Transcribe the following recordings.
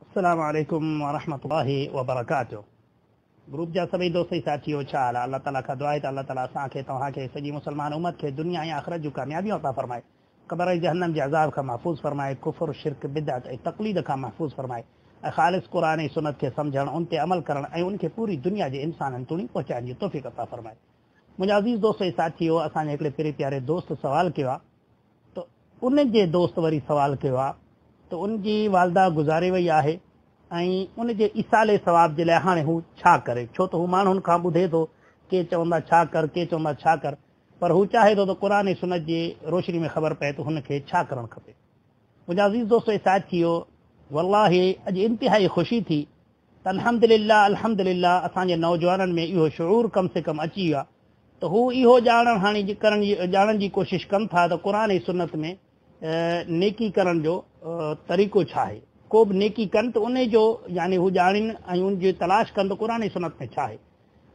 अस्सलामु अलैकुम वरहमतुल्लाहि वबरकातुहू। ग्रुप जा सभी दोस्त साथियों, छा हाल आहे? अल्लाह ताला खां दुआ आहे त अल्लाह ताला असांखे तव्हांखे सॼी मुसलमान उम्मत खे दुनिया ऐं आख़िरत जूं कामयाबियूं अता फरमाए, क़ब्र ऐं जहन्नम जे अज़ाब खां महफ़ूज़ फरमाए, कुफ़्र शिरक बिदअत ऐं तक़लीद खां महफ़ूज़ फरमाए ऐं ख़ालिस क़ुरान ऐं सुन्नत खे सम्झणु, उन ते अमल करणु ऐं उनखे पूरी दुनिया जे इंसाननि ताईं पहुचाइण जी तौफ़ीक़ अता फरमाए। मुंहिंजा अज़ीज़ दोस्त ऐं साथियों, असांजे हिकिड़े पहिरीं प्यारे दोस्त सवाल कयो आहे, त उन जे दोस्त वरी सवाल कयो आहे त उनजी वालदा गुज़ारे वई आहे ऐं उन जे इसाले सवाब जे लाइ हाणे हू छा करे। छो त हू माण्हुनि खां ॿुधे थो, के चवंदा छा कर, के चवंदा छा कर, पर हू चाहे थो त क़ुरान ऐं सुन्नत जी रोशनी में ख़बर पए त हुनखे छा करणु खपे। मुंहिंजा अज़ीज़ दोस्त ऐं साथियो, वल्लाही अॼु इंतिहाई ख़ुशी थी त अल्हम्दुलिल्लाह अल्हम्दुलिल्लाह असांजे नौजवाननि में इहो शऊर कम से कम अची वियो आहे त हू इहो ॼाणण जी कोशिशि कनि था त क़ुरान ऐं सुन्नत में नेकी करण जो तरीक़ो छा आहे। को बि नेकी कनि त उन जो यानी हू ॼाणनि ऐं उनजी तलाश कनि त क़ुरान ऐं सुन्नत में छा आहे।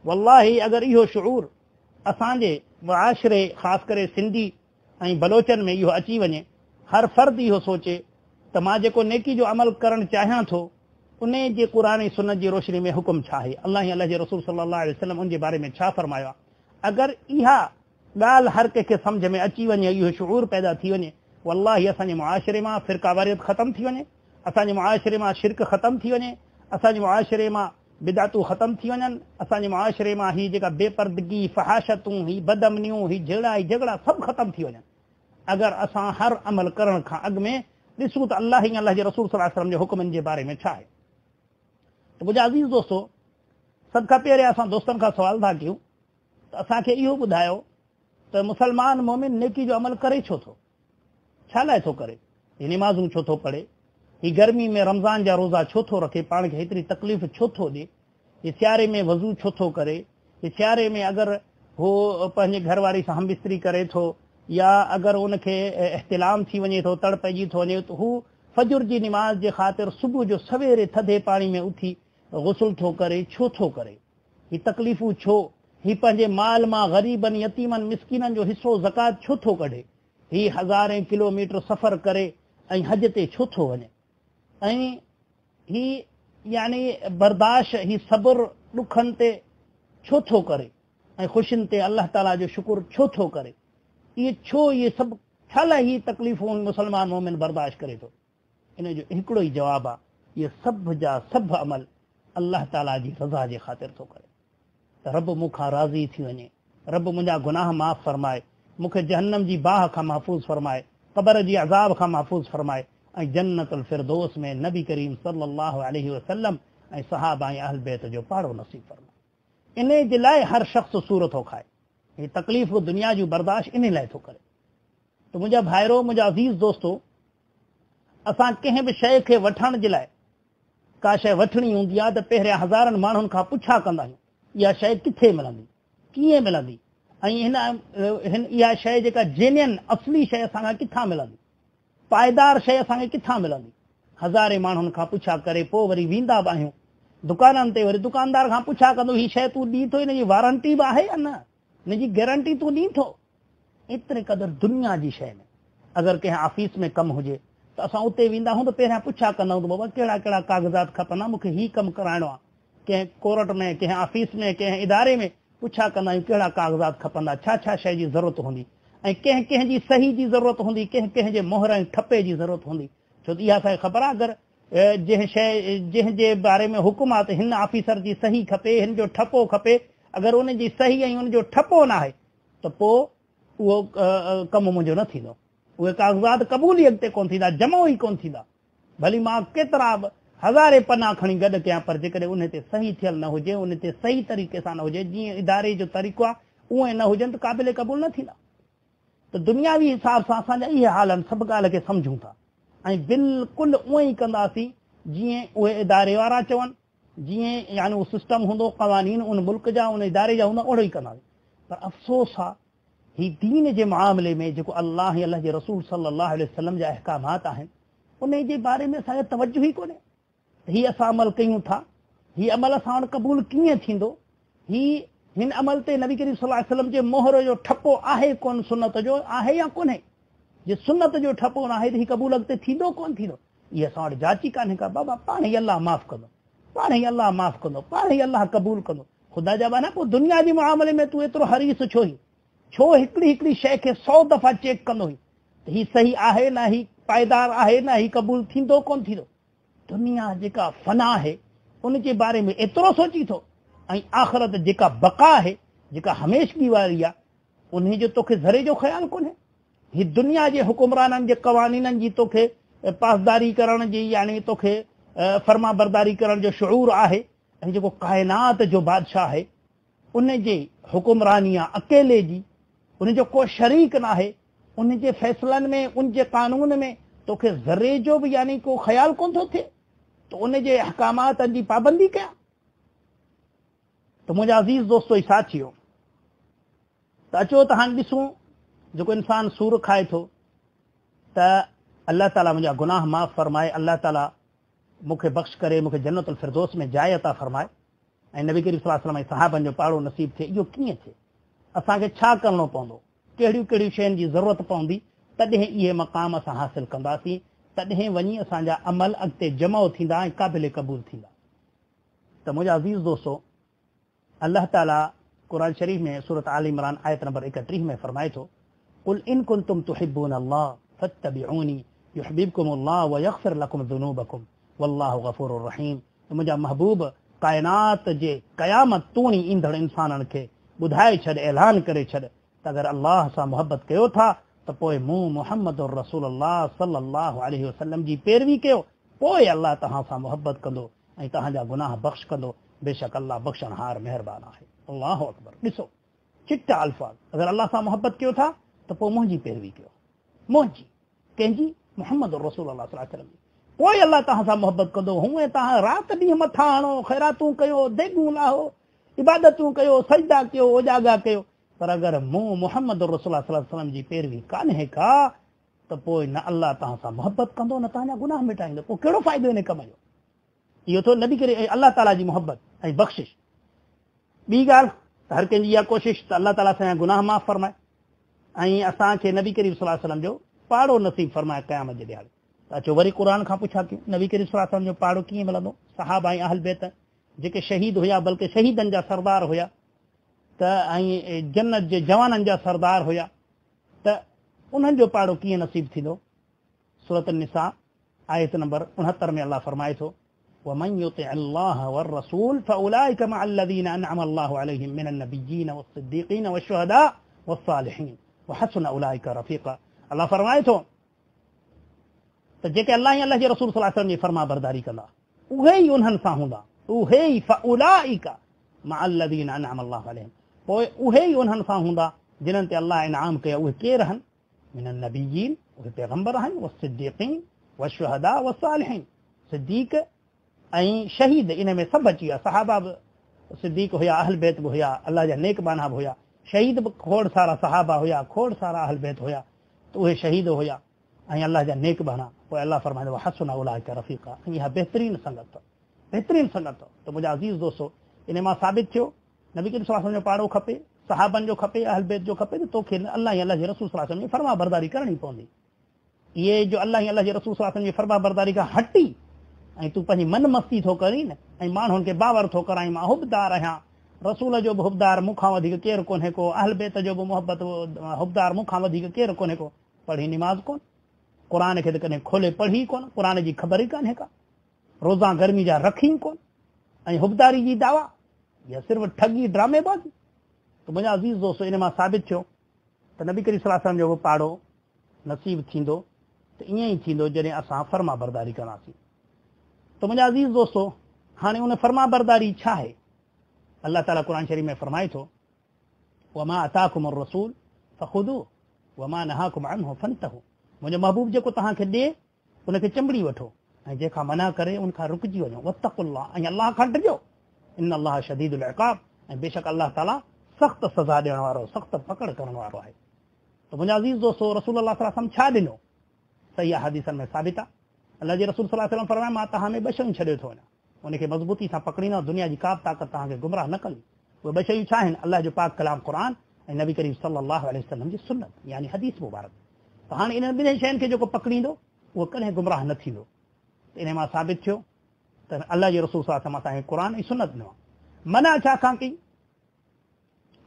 वल्लाही अगरि इहो शऊर असांजे मुआशिरे ख़ासि करे सिंधी ऐं बलोचनि में इहो अची वञे, हर फ़र्द इहो सोचे त मां जेको नेकी जो अमल करणु चाहियां थो उन जे क़ुरान ऐं सुन्नत जी रोशनी में हुकुम छा आहे, अल्लाह ऐं अल्लाह जे रसूल सल्लल्लाहु अलैहि वसल्लम उन जे बारे में छा फरमायो आहे। अगरि इहा ॻाल्हि हर कंहिंखे सम्झ में अची वञे, इहो शऊर पैदा थी वञे, वल्लाही असांजे मुआशिरे मां फ़िरक़ावारियत ख़तमु थी वञे, असांजे मुआशिरे मां शिरक ख़तमु थी वञे, असांजे मुआशिरे मां बिदअतूं ख़तमु थी वञनि, असांजे मुआशिरे मां ही जेका बेपर्दगी, फ़हाशतूं, ही बदअमनियूं, ही झगड़ा सभु ख़तमु थी वञनि अगरि असां हर अमल करण खां अॻु में ॾिसूं त अल्लाह ऐं अल्लाह जे रसूल सल्लल्लाहु अलैहि वसल्लम जे हुकुमनि जे बारे में छा आहे। त मुंहिंजा अज़ीज़ दोस्तो, सभ खां पहिरियों असां दोस्तनि खां सवाल था कयूं त असांखे इहो ॿुधायो त मुसलमान मोमिन नेकी जो अमल करे छो थो, छा लाइ थो करे। ही निमाज़ूं छो थो पढ़े, ही गर्मी में रमज़ान जा रोज़ा छो थो रखे, पाण खे हेतिरी तकलीफ़ छो थो ॾिए, ही सियारे में वज़ू छो थो करे, ही सियारे में अगरि हो पंहिंजे घरवारी सां हमबिस्तरी करे थो या अगरि उनखे इख्तिलाम थी वञे थो, तड़ पइजी थो वञे, त हू फजर जी निमाज़ जे ख़ातिर सुबुह जो सवेरे थधे पाणी में उथी गुस्ल थो करे, छो थो करे, ही तकलीफ़ूं छो, ही पंहिंजे माल मां ग़रीबनि, यतीमनि, मिसकीननि जो हिसो ज़कात छो थो कढे, ही हज़ारे किलोमीटर सफ़र करे ऐं हज ते छो थो वञे, ऐं ही यानी बर्दाश्त, ही सब्र ॾुखनि ते छो थो करे ऐं ख़ुशियुनि ते अल्लाह ताला जो शुक्र छो थो करे। इहे छो, इहे सभु छा लाइ ही तकलीफ़ूं मुसलमान मोमिन बर्दाश्त करे थो। इन जो हिकिड़ो ई जवाबु आहे, इहे सभ जा सभु अमल अल्लाह ताला जी रज़ा जे ख़ातिर थो करे त रब मूंखां राज़ी थी वञे, रब मुंहिंजा गुनाह माफ़ फरमाए, मूंखे जहन्नम जी बाह खां महफ़ूज़ फरमाए, क़ब्र जी अज़ाब खां महफ़ूज़ फरमाए ऐं जन्नतुल फ़िरदौस में नबी करीम सल्लल्लाहु अलैहि वसल्लम ऐं सहाबा ऐं अहल बैत जो पाड़ो नसीब फरमाए। इन जे लाइ हर शख़्स सूर थो खाए, ही तकलीफ़ दुनिया जूं बर्दाश्त इन लाइ थो करे। त मुंहिंजा भाइरो, मुंहिंजा अज़ीज़ दोस्तो, असां कंहिं बि शइ खे वठण जे लाइ, का शइ वठणी हूंदी आहे त पहिरियां हज़ारनि माण्हुनि खां पुछा कंदा आहियूं, इहा शइ किथे मिलंदी, कीअं मिलंदी, ऐं इहा शइ जेका जेन्युइन असली शइ असांखां किथां मिलंदी, पाइदार शइ असांखे किथां मिलंदी। हज़ारे माण्हुनि खां पुछा करे पोइ वरी वेंदा बि आहियूं दुकाननि ते, वरी दुकानदार खां पुछा कंदो, हीअ शइ तूं ॾी थो, हिनजी वारंटी बि आहे या न, हिनजी गारंटी तूं ॾी थो। एतिरे क़दुरु दुनिया जी शइ में अगरि कंहिं ऑफिस में कमु हुजे त असां उते वेंदा आहियूं त पहिरियां पुछा कंदा आहियूं त बाबा कहिड़ा कहिड़ा कागज़ात खपंदा, मूंखे हीउ कमु कराइणो आहे। कंहिं कोर्ट में, कंहिं ऑफिस में, कंहिं इदारे में पुछा कंदा आहियूं कहिड़ा कागज़ात खपंदा, छा छा शइ जी ज़रूरत हूंदी, ऐं कंहिंजी सही जी ज़रूरत हूंदी, कंहिंजे मोहर ऐं ठपे जी ज़रूरत हूंदी। छो त इहा असांखे ख़बर आहे, अगरि जंहिंजे बारे में हुकुम आहे त हिन ऑफिसर जी सही खपे, हिन जो ठपो खपे, अगरि उन जी सही ऐं उन जो ठपो न आहे त पोइ उहो कमु मुंहिंजो न थींदो, उहे कागज़ात क़बूल ई अॻिते कोन थींदा, जमो ई कोन थींदा। भली मां केतिरा बि हज़ारे पना खणी गॾु कयां, पर जेकॾहिं उन ते सही थियल न हुजे, उन ते सही तरीक़े सां न हुजे, जीअं इदारे जो तरीक़ो आहे उहे न हुजनि त क़ाबिल क़बूल न थींदा। त दुनियावी हिसाब सां असांजा इहे हाल आहिनि, सभु ॻाल्हि खे सम्झूं था ऐं बिल्कुलु उअं ई कंदासीं जीअं उहे इदारे वारा चवनि, जीअं यानी उहो सिस्टम हूंदो, क़वानीन उन मुल्क जा, उन इदारे जा हूंदा, ओड़ो ई कंदासीं। पर अफ़सोस आहे, ही दीन जे मामले में जेको अल्लाह ऐं अल्लाह जे रसूल सल्लल्लाहु अलैहि वसल्लम जा अहकामात आहिनि, उन जे बारे में असांखे तवजो ई कोन्हे। हीअ असां अमल कयूं था, हीअ अमल असां वटि क़बूल कीअं थींदो, हिन अमल ते नबी करीम सल्लल्लाहु अलैहि वसल्लम जे मोहर जो ठपो आहे कोन, सुन्नत जो आहे या कोन्हे। जे सुन्नत जो ठपो न आहे त हीउ क़बूल अॻिते थींदो कोन थींदो। ये असां वटि जाची कान्हे का बाबा पाण ई अल्लाह माफ़ कंदो, पाण ई अल्लाह माफ़ कंदो, पाण ई अल्लाह क़बूल कंदो। ख़ुदा जा बाना पोइ दुनिया जे मुआमले में तूं एतिरो हरीस छो हिकिड़ी हिकिड़ी शइ खे 100 दफ़ा चेक कंदो हुई त ही सही आहे न, ही पाइदार आहे न, ही क़बूल थींदो कोन थींदो। दुनिया जेका फना आहे उन जे बारे में एतिरो सोची थो, ऐं आख़िरत जेका बका आहे, जेका हमेशगी वारी आहे, उन जो तोखे ज़रे जो ख़्यालु कोन्हे। ही दुनिया जे हुकुमराननि जे क़वानीननि जी तोखे पासदारी करण जी, यानी तोखे फर्मा बरदारी करण जो शऊर आहे, ऐं जेको काइनात जो बादशाह आहे उन जे हुकुमरानी आहे अकेले जी, उन जो को शरीक न आहे, उन जे फ़ैसिलनि में, उन जे कानून में तोखे ज़रे जो बि यानी को ख़्यालु कोन थो थिए त उन जे अहकामातनि जी पाबंदी कयां। त मुंहिंजा अज़ीज़ दोस्तो ऐं साथियो, त अचो त हाणे ॾिसूं जेको इंसान सूर खाए थो त अल्लाह ताला मुंहिंजा गुनाह माफ़ फरमाए, अल्लाह ताला मूंखे बख़्श करे, मूंखे जन्नतुल फिरदौस में जाइ अता फरमाए, ऐं नबी करीम सल्लल्लाहु अलैहि वसल्लम ऐं सहाबनि जो पाड़ो नसीब थिए। इहो कीअं थिए? असांखे छा करणो पवंदो? कहिड़ियूं कहिड़ियूं शयुनि जी ज़रूरत पवंदी? तॾहिं इहे मक़ाम असां हासिल कंदासीं, तॾहिं वञी असांजा अमल अॻिते जमो थींदा ऐं क़ाबिल क़बूल थींदा। त मुंहिंजा अज़ीज़ दोस्तो, अल्लाह ताला क़ुरान शरीफ़ में सूरत आल इमरान आयत नंबर 31 में फरमाए थो, कुल इन कुंतुम तुहिब्बून अल्लाह फत्तबिऊनी युहब्बिबकुमुल्लाह व यग़फिर लकुम ज़ुनूबकुम वल्लाहु गफ़ूरुर रहीम। मुंहिंजा महबूब काइनात जे क़यामत तूणी ईंदड़ इंसाननि खे ॿुधाए छॾ, ऐलान करे छॾ त अगरि अल्लाह सां मोहबत कयो था त पोइ मूं मुहम्मद रसूलुल्लाह सल्लल्लाहु अलैहि वसल्लम जी पैरवी कयो, पोइ अल्लाह तव्हां सां मोहबत कंदो ऐं तव्हांजा गुनाह बख़्श कंदो। बेशक अल्लाह बख़्शणहार महिरबान आहे। अल्लाहु अकबर। ॾिसो चिटा अल्फाज़, अगरि अल्लाह सां मोहबत कयो था त पोइ मुंहिंजी पैरवी कयो, मुंहिंजी कंहिंजी? मुहम्मद रसूलुल्लाह सल्लल्लाहु अलैहि वसल्लम जी। पोइ अल्लाह तव्हां सां मोहबत कंदो। हूअं तव्हां राति ॾींहुं मथां हणो, ख़ैरातूं कयो, देगूं लाहो, इबादतूं कयो, सजदा कयो, ओजागा कयो, पर अगरि मूं मुहम्मद रसूलुल्लाह सल्लल्लाहु अलैहि वसल्लम जी पैरवी कान्हे का त पोइ न अल्लाह तव्हां सां मोहबत कंदो, न तव्हांजा गुनाह मिटाईंदो। पोइ कहिड़ो फ़ाइदो इन कम जो? इहो थो नबी करे अल्लाह ताला जी मोहबत ऐं बख़्शिश। ॿी ॻाल्हि त हर कंहिंजी इहा कोशिशि त अल्लाह ताला असांजा गुनाह माफ़ फरमाए ऐं असांखे नबी करीम सल्लल्लाहु अलैहि वसल्लम जो पाड़ो नसीब फरमाए क़यामत जे ॾियारे। त अचो वरी क़ुर खां पुछा कयूं, नबी करीम सल्लल्लाहु अलैहि वसल्लम जो पाड़ो कीअं मिलंदो? सहाबा ऐं अहल बैत जेके शहीद हुया, बल्कि शहीदनि जा सरदार हुया, त ऐं जन्नत जे जवाननि जा सरदार हुया, त उन्हनि जो पाड़ो कीअं नसीब थींदो? सूरत निसा आयत नंबर 69 में अल्लाह फरमाए थो, वमन युतिअ अल्लाह वररसूल फउलाइक मअल्लज़ीना अनअम अल्लाहु अलैहिम मिनन नबिय्यीन वस्सिद्दीक़ीन वश्शुहदा वस्सालिहीन वहसुन उलाइका रफ़ीक़ा। अल्लाह फरमाए थो त जेके अल्लाह ऐं अल्लाह जे रसूल सल्लल्लाहु अलैहि वसल्लम जी फर्मा बरदारी कंदा, उहे ई उन्हनि सां हूंदा, उहे ई फउलाइक मअल्लज़ीना अनअम अल्लाहु अलैहिम, पोइ उहे ई उन्हनि सां हूंदा जिन्हनि ते अल्लाह इनाम कया। उहे केर आहिनि? मिनन नबिय्यीन, उहे पैगंबर आहिनि, वस्सिद्दीक़ीन वश्शुहदा वस्सालिहीन, सिद्दीक़ ऐं शहीद, इन में सभु अची विया। सहाबा बि सिद्दीक़ हुया, अहल बैत बि हुया, अल्लाह जा नेक बाना बि हुया, शहीद बि खोड़ सारा सहाबा हुया, खोड़ सारा अहल बैत हुया, त उहे शहीद हुया ऐं अल्लाह जा नेक बाना। पोइ अल्लाह फरमाईंदो वहसुन उलाइका रफ़ीक़ा, इहा बहितरीन संगत, बहितरीन संगत। त मुंहिंजा अज़ीज़ दोस्तो, इन मां साबित थियो नबी करीम सल्लल्लाहु अलैहि वसल्लम जो पाड़ो खपे, सहाबनि जो खपे, अहल बैत जो खपे, त तोखे अल्लाह ऐं अल्लाह जे रसूल सल्लल्लाहु अलैहि वसल्लम जी फर्मा बरदारी करणी पवंदी। इहे जो अल्लाह ऐं अल्लाह जे रसूल सल्लल्लाहु अलैहि वसल्लम जी फर्मा बरदारी खां हटी ऐं तूं पंहिंजी मन मस्ती थो करी न, ऐं माण्हुनि खे बावर थो कराई मां हुबदार आहियां, रसूल जो बि हुबदार मूंखां वधीक केरु कोन्हे को, अहल बैत जो बि मोहबत हुबदार मूंखां वधीक केरु कोन्हे को, पढ़ी निमाज़ कोन, क़ुर खे त कॾहिं खोले पढ़ी कोन, क़ुर जी ख़बर ई कान्हे का, रोज़ा गर्मी जा रखी कोन, ऐं हुबदारी जी दावा, इहा सिर्फ़ु ठगी ड्रामेबाज़ी। त मुंहिंजा अज़ीज़ दोस्तो, इन मां साबित थियो त नबी करीम सल्लल्लाहु अलैहि वसल्लम जो बि पाड़ो नसीब थींदो त ईअं ई थींदो जॾहिं असां फर्मा बरदारी कंदासीं। त मुंहिंजा अज़ीज़ दोस्तो, हाणे उन फर्मा बरदारी छा आहे? अल्लाह ताला क़ुर शरीफ़ में फरमाए थो, वमा अताकुम रसूल फखुदू वमा नहाकुम अन्हु फंतहू। मुंहिंजो महबूब जेको तव्हांखे ॾे उनखे चंबड़ी वठो, ऐं जेका मना करे उनखां रुकिजी वञो। वत्तकुल्लाह, ऐं अल्लाह खां डरियो। इन अल्लाह शदीदुल इक़ाब, ऐं बेशक अल्लाह ताला सख़्त सज़ा ॾियण वारो, सख़्त पकड़ करण वारो आहे। त मुंहिंजा अज़ीज़ दोस्तो, रसूलुल्लाह सल्लल्लाहु अलैहि वसल्लम छा ॾिनो? सही आहे, हदीसनि में साबित आहे। अल्लाह जे रसूल सल्लल्लाहु अलैहि वसल्लम फरमाया, मां तव्हां में ॿ शयूं छॾे थो वञा, उनखे मज़बूती सां पकड़ींदा, दुनिया जी का बि ताक़त तव्हांखे गुमराह न कंदी। उहे ॿ शयूं छा आहिनि? अल्लाह जो पाक कलाम क़ुर ऐं नबी करीम सल्लल्लाहु अलैहि वसल्लम जी सुन्नत, यानी हदीस मुबारक। त हाणे इन ॿिन्ही शयुनि खे जेको पकड़ींदो उहो कॾहिं गुमराह न थींदो। इन मां साबित थियो त अल्लाह जे रसूल सल्लल्लाहु अलैहि वसल्लम असांखे क़ुर ऐं सुन्नत ॾिनो। मना छा खां कई,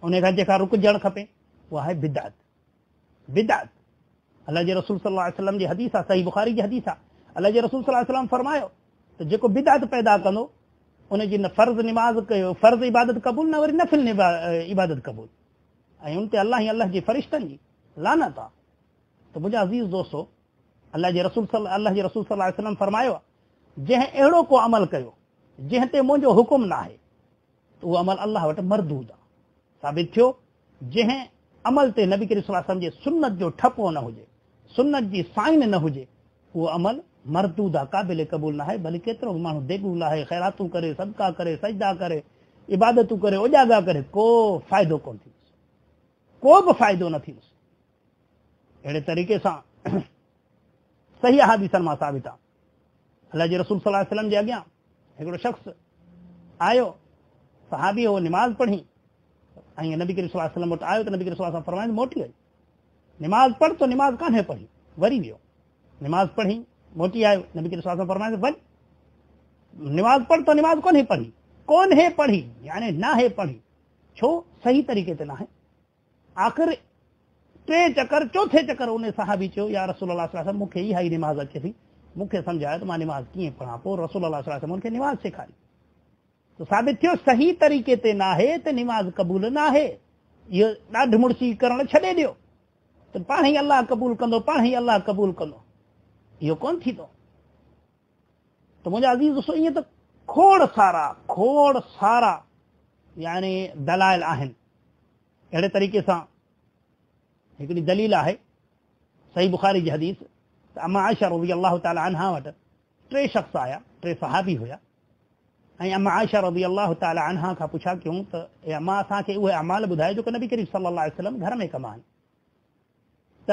उन खां जेका रुकजणु खपे उहा आहे बिदअत। बिदअत अल्लाह जे रसूल सल्लल्लाहु अलैहि वसल्लम जी हदीस आहे, सही बुखारी जी हदीस आहे। अल्लाह जे रसूल सल्लल्लाहु अलैहि वसल्लम फरमायो त जेको बिदअत पैदा कंदो उनजी न फर्ज़ निमाज़ कयो, फर्ज़ इबादत क़बूल, न वरी नफ़िल इबादत क़बूल, ऐं उन ते अल्लाह ऐं अल्लाह जे फ़रिश्तनि जी लानत आहे। त मुंहिंजा अज़ीज़ दोस्तो, अल्लाह जे रसूल सल्लल्लाहु अलैहि वसल्लम फरमायो आहे जंहिं अहिड़ो को अमल कयो जंहिं ते मुंहिंजो हुकुम न आहे त उहो अमल अल्लाह वटि मरदूद आहे। साबित थियो जंहिं अमल ते नबी करीम सल्लल्लाहु अलैहि वसल्लम जे सुन्नत जो ठपो न हुजे, सुन्नत जी साइन न हुजे, उहो अमल मरदूद आहे, क़ाबिल क़बूल न आहे। भले केतिरो बि माण्हू देगू लाहे, ख़ैरातूं करे, सदका करे, सजदा करे, इबादतूं करे, उजागा करे, को फ़ाइदो कोन थींदुसि, को बि फ़ाइदो न थींदुसि। अहिड़े तरीक़े सां सही हदीसनि मां साबित आहे। अल्लाह जे रसूल सल्लल्लाहु अलैहि वसल्लम जे अॻियां हिकिड़ो शख़्स आयो, सहाबी हो, निमाज़ पढ़ी ऐं नबी करीम सल्लल्लाहु अलैहि वसल्लम वटि आयो त नबी करीम सल्लल्लाहु अलैहि वसल्लम फरमाइनि मोटी वई। निमाज़ पढ़ तो निमाज़ कान्हे पढ़ी, वरी वियो, निमाज़ पढ़ी मोटी आयो, नबी करीम सल्लल्लाहु अलैहि वसल्लम फरमाइनि वञ, निमाज़ पढ़ तो निमाज़ कोन्हे पढ़ी, कोन्हे पढ़ी यानी ना है पढ़ी, छो सही तरीक़े ते न आहे। आख़िर टे चकर चौथे चकर उन सहाबी चयो या रसूल अल्लाह सल्लल्लाहु अलैहि वसल्लम मूंखे इहा ई निमाज़ अचे थी, मूंखे सम्झायो त मां निमाज़ कीअं पढ़ां। पोइ रसूल अल्लाह सल्लल्लाहु अलैहि वसल्लम मूंखे निमाज़ सेखारी। तो साबित थियो सही तरीक़े ते न आहे त निमाज़ क़बूल न आहे। इहो ॾाढ मुड़सी करणु छॾे ॾियो त पाण ई अल्लाह क़बूल कंदो, पाण ई अल्लाह क़बूल कंदो, इहो कोन थींदो। त मुंहिंजा अज़ीज़ दोस्तो, ईअं त खोड़ सारा यानी दलाइल आहिनि। अहिड़े तरीक़े सां हिकिड़ी दलील आहे सही बुखारी जी हदीस त अम्मा आयशा रज़ियल्लाहु ताला अन्हा वटि टे शख़्स आया, टे सहाबी हुया, ऐं अम्मा आयशा रज़ियल्लाहु ताला अन्हा खां पुछा कयूं त अम्मा असांखे उहे अमाल ॿुधाए जेको नबी करीम सल्लल्लाहु अलैहि वसल्लम घर में कमा आहिनि। त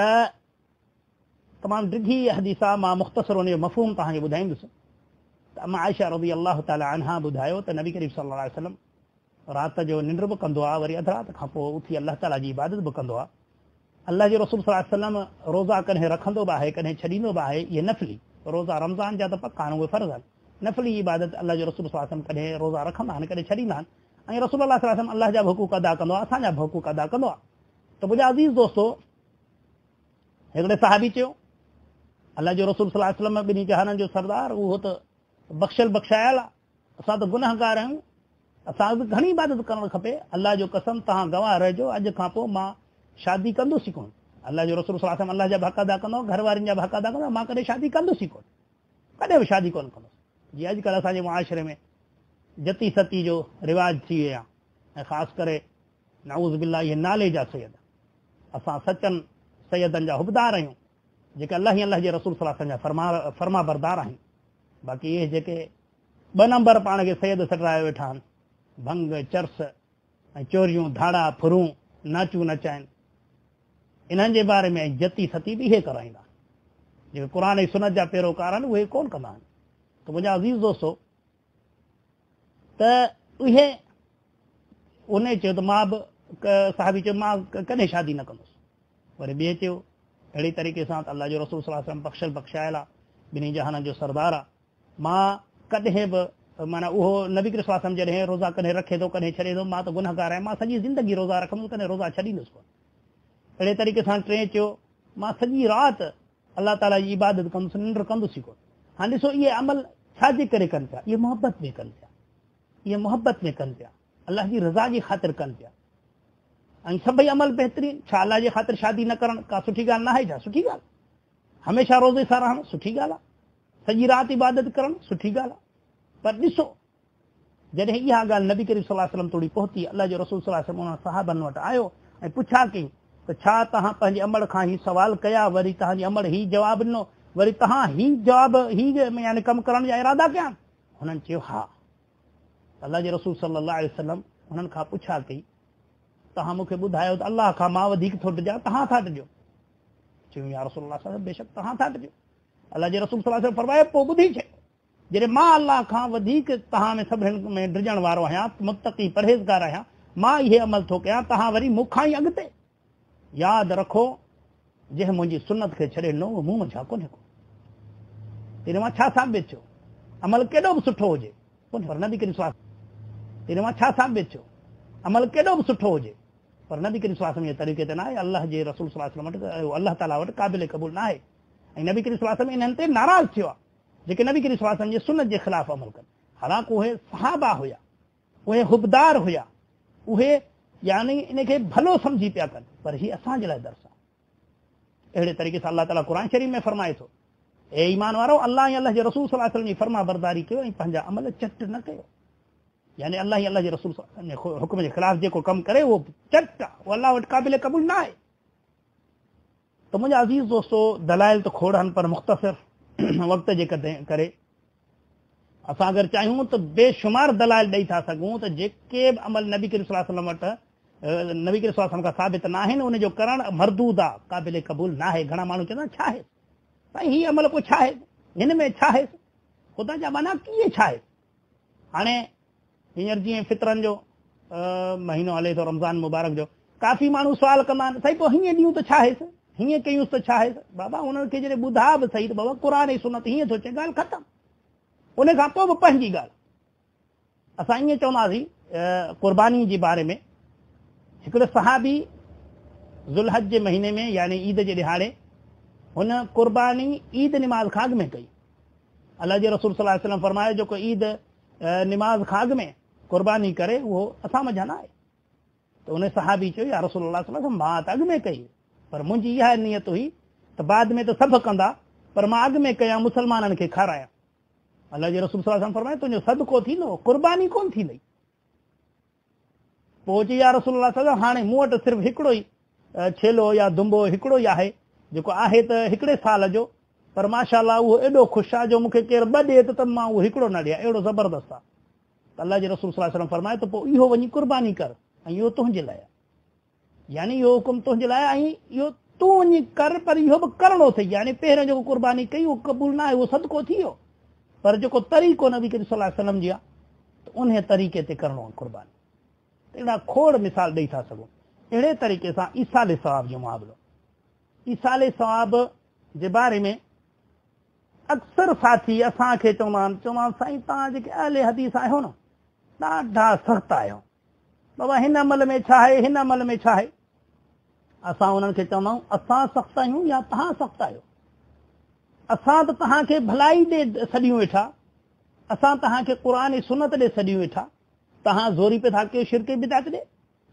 तमामु ॾिघी हदीस आहे, मां मुख़्तसर उन जो मफ़हूम तव्हांखे ॿुधाईंदुसि। त अम्मा आयशा रज़ियल्लाहु ताला अन्हा ॿुधायो त नबी करीम सल्लल्लाहु अलैहि वसल्लम राति जो निंड बि कंदो आहे, वरी अधु राति खां पोइ उथी अल्लाह ताला जी इबादत बि कंदो आहे। अल्लाह जे रसूल सल्लल्लाहु अलैहि वसल्लम रोज़ा कॾहिं रखंदो बि आहे, कॾहिं छॾींदो बि आहे। इहे नफ़िली रोज़ा रमज़ान जा त पका आहिनि, उहे फ़र्ज़ आहिनि। नफ़िली इबादत अल्लाह जो रसूल सल्लल्लाहु अलैहि वसल्लम कॾहिं रोज़ा रखंदा आहिनि, कॾहिं छॾींदा आहिनि, ऐं रसूल अल्लाह सल्लल्लाहु अलैहि वसल्लम अल्लाह जा बि हुकूक अदा कंदो आहे, असांजा बि हुकूक अदा कंदो आहे। त मुंहिंजा अज़ीज़ दोस्तो, हिकिड़े सहाबी चयो अल्लाह जो रसूल सल्लल्लाहु अलैहि वसल्लम ॿिन्ही जहाननि जो सरदार, उहो त बख़्शल बख़्शायल आहे, असां त गुनहगार आहियूं, असां बि घणी इबादत करणु खपे। अल्लाह जो कसम तव्हां गवाह रहिजो, अॼु खां पोइ मां शादी कंदुसि कोन। अल्लाह जो रसूल सल्लल्लाहु अलैहि वसल्लम अल्लाह जा बि हक़ अदा कंदो, घर वारनि जा बि हक़ अदा कंदो, मां कॾहिं शादी कंदुसि कोन, कॾहिं बि शादी कोन कंदुसि। जीअं अॼुकल्ह असांजे मुआशिरे में जती सती जो रिवाज थी विया, ऐं ख़ासि करे नऊज़ बिल्लाह इहे नाले जा सैयद, असां सचनि सैयदनि जा हुबदार आहियूं, जेके अल्लाह ई अल्लाह जे रसूल सल्लल्लाहु अलैहि वसल्लम जा फरमा बरदार आहियूं। बाक़ी इहे जेके ॿ नंबर पाण खे सैयद सटराए वेठा आहिनि, भंग चर्स ऐं चोरियूं धाड़ा फुरूं नाचूं नचाइनि, इन्हनि जे बारे में जती सती बि इहे कराईंदा, जेके क़ुर ऐं सुन्नत जा पैरोकार आहिनि उहे कोन कंदा आहिनि। त मुंहिंजा अज़ीज़ दोस्तो, त उहे उन चयो त मां बि साहिबी चयो मां कॾहिं शादी न कंदुसि। वरी ॿिए चयो अहिड़ी तरीक़े सां त अल्लाह जो रसूल सल्लल्लाहु अलैहि वसल्लम बख़्शल बख़्शायल आहे, ॿिन्ही जहाननि जो सरदार आहे, मां कॾहिं बि माना उहो नबी करीम सल्लल्लाहु अलैहि वसल्लम जॾहिं रोज़ा कॾहिं रखे थो कॾहिं छॾे थो, मां त गुनहगार आहियां, मां सॼी ज़िंदगी रोज़ा रखंदुसि, कॾहिं रोज़ा छॾींदुसि कोन। अहिड़े तरीक़े सां टे चयो मां सॼी राति अल्लाह ताला जी इबादत कंदुसि, निंड कंदुसि कोन। हाणे ॾिसो इहे अमल छाजे करे कनि पिया, इहे मोहबत में कनि पिया, इहे मोहबत में कनि पिया, अल्लाह जी रज़ा जी ख़ातिर कनि पिया। ऐं सभई अमल बहितरीन, छा अल्लाह जे ख़ातिर शादी न करणु का सुठी ॻाल्हि न आहे छा? सुठी ॻाल्हि, हमेशह रोज़े सां रहणु सुठी ॻाल्हि आहे, सॼी राति इबादत करणु सुठी ॻाल्हि आहे। पर ॾिसो जॾहिं इहा ॻाल्हि नबी करीम सल्लल्लाहु अलैहि वसल्लम थोरी पहुती, अल्लाह जो रसूल सल्लल्लाहु अलैहि वसल्लम उन्हनि सहाबनि वटि आयो ऐं पुछा कई त छा तव्हां पंहिंजे अमल खां ही सवाल कया, वरी तव्हांजी अमल ही जवाबु ॾिनो, वरी तव्हां ही जवाबु ही यानी कमु करण जा इरादा कया? हुननि चयो हा। अल्लाह जे रसूल सल्लल्लाहु अलैहि वसल्लम हुननि खां पुछा कई तव्हां मूंखे ॿुधायो त अल्लाह खां मां वधीक थो ॾिजां, तव्हां था ॾिजो? चयूं या रसूल अल्लाह सल्लल्लाहु अलैहि वसल्लम बेशक तव्हां था ॾिजो। अल्लाह जे रसूल सल्लल्लाहु अलैहि वसल्लम फरमायो पोइ ॿुधी छॾ, जॾहिं मां अल्लाह खां वधीक तव्हां में सभिनी में ड्रिजण वारो आहियां, मुत्तक़ी परहेज़गार आहियां, मां इहे अमल थो कयां, तव्हां वरी मूंखां ई अॻिते। यादि रखो जंहिं मुंहिंजी सुन्नत खे छॾे ॾिनो उहो मूं मंझां कोन्हे को। इन मां छा साबित थियो? अमल केॾो बि सुठो हुजे पर नबी करीम सल्लल्लाहु अलैहि वसल्लम हिन मां छा साबित थियो अमल केॾो बि सुठो हुजे पर नबी करीम सल्लल्लाहु अलैहि वसल्लम जे तरीक़े ते न आहे अल्लाह जे रसूल सल्लल्लाहु अलैहि वसल्लम वटि अल्लाह ताला वटि क़ाबिल क़बूल न आहे ऐं नबी करीम सल्लल्लाहु अलैहि वसल्लम इन्हनि ते नाराज़ थियो आहे जेके नबी करीम सल्लल्लाहु अलैहि वसल्लम जे सुन्नत जे ख़िलाफ़ अमल कनि हालांकि उहे सहाबा हुया उहे हुबदार हुया उहे यानी इनखे भलो सम्झी पिया कनि पर ही असांजे लाइ दर्स आहे अहिड़े तरीक़े सां अल्लाह ताला क़ुर शरीफ़ में फरमाए थो ए ईमान वारो अल्लाह ऐं अल्लाह जे रसूल सल्लल्लाहु अलैहि वसल्लम जी फर्मा बरदारी कयो ऐं पंहिंजा अमल चट न कयो यानी अल्लाह ऐं अल्लाह जे रसूल हुक्म जे ख़िलाफ़ जेको कमु करे उहो चट आहे उहो अल्लाह वटि क़ाबिल क़बूल न आहे त मुंहिंजा अज़ीज़ दोस्तो दलाइल त खोड़ आहिनि पर मुख़्तसिर वक़्त जे करे असां अगरि चाहियूं त बेशुमार दलाइल ॾेई था सघूं त जेके बि अमल नबी करीम सल्लल्लाहु अलैहि वसल्लम वटि नबी करीम सल्लल्लाहु अलैहि वसल्लम खां साबित न आहिनि उनजो करणु मरदूद आहे क़ाबिल क़बूल न आहे घणा माण्हू चवंदा छा आहे साईं हीउ अमल को छा आहे हिन में छा आहे ख़ुदा जा माना कीअं छा आहे हाणे हींअर जीअं फितरनि जो महीनो हले थो रमज़ान मुबारक जो काफ़ी माण्हू सुवाल कंदा आहिनि साईं पोइ हीअं ॾियूं त छा आहे हीअं कयूंसि त छा आहे बाबा हुननि खे जॾहिं ॿुधा बि सही त बाबा क़ुर ऐं सुन्नत हीअं थो चए ॻाल्हि ख़तमु उन खां पोइ बि पंहिंजी ॻाल्हि असां ईअं चवंदासीं क़ुर्बानी जे बारे में हिकिड़े सहाबी ज़ुल्हज जे महीने में यानी ईद जे ॾिहाड़े हुन क़ुर्बानी ईद निमाज़ खां अॻु में कई अल्लाह जे रसूल सल्लल्लाहु अलैहि वसल्लम फरमायो जेको ईद निमाज़ खां अॻु में क़ुर्बानी करे उहो असां मज़ा न आहे त उन सहाबी चयो या रसूलुल्लाह सल्लल्लाहु अलैहि वसल्लम मां त अॻु में कई पर मुंहिंजी इहा नियत हुई त बाद में त सभु कंदा पर मां अॻु में कयां मुस्लमाननि खे खारायां अल्लाह जे रसूल सल्लल्लाहु अलैहि वसल्लम फरमायो तुंहिंजो सदको थींदो क़ुर्बानी कोन थींदी पोइ चई या रसूलुल्लाह सल्लल्लाहु अलैहि वसल्लम हाणे मूं वटि सिर्फ़ु हिकिड़ो ई छेलो या दुंबो हिकिड़ो ई आहे जेको आहे त हिकिड़े साल जो पर माशाअल्लाह उहो एॾो ख़ुशि आहे जो मूंखे केरु ॿ ॾिए त मां उहो हिकिड़ो न ॾियां अहिड़ो ज़बरदस्त आहे त अल्लाह जे रसूल सल्लल्लाहु अलैहि वसल्लम फरमायो त पोइ इहो वञी क़ुर्बानी कर ऐं इहो तुंहिंजे लाइ यानी इहो हुकुम तुंहिंजे लाइ ऐं इहो तूं वञी कर पर इहो बि करिणो अथई यानी पहिरियों जेको क़ुर्बानी कई उहो क़बूल न आहे उहो सदको थी वियो पर जेको तरीक़ो नबी करीम सल्लल्लाहु अलैहि वसल्लम जी आहे त उन तरीक़े ते करिणो आहे क़ुर्बानी अहिड़ा खोड़ मिसाल ॾेई था सघूं अहिड़े तरीक़े सां ईसाले सवाब जो मुआवलो ईसाले सवाब जे बारे में अक्सर साथी असांखे चवंदा आहिनि साईं तव्हां जेके अहले हदीस आहियो न ॾाढा सख़्त आहियो बाबा हिन अमल में छा आहे हिन अमल में छा आहे असां उन्हनि खे चवंदा आहियूं असां सख़्त आहियूं या तव्हां सख़्त आहियो असां त तव्हांखे भलाई ॾे सॾियूं वेठा असां तव्हांखे क़ुर ऐं सुन्नत ॾे सॾियूं वेठा तव्हां ज़ोरी पे था कयो शिरक बिदअत ॾे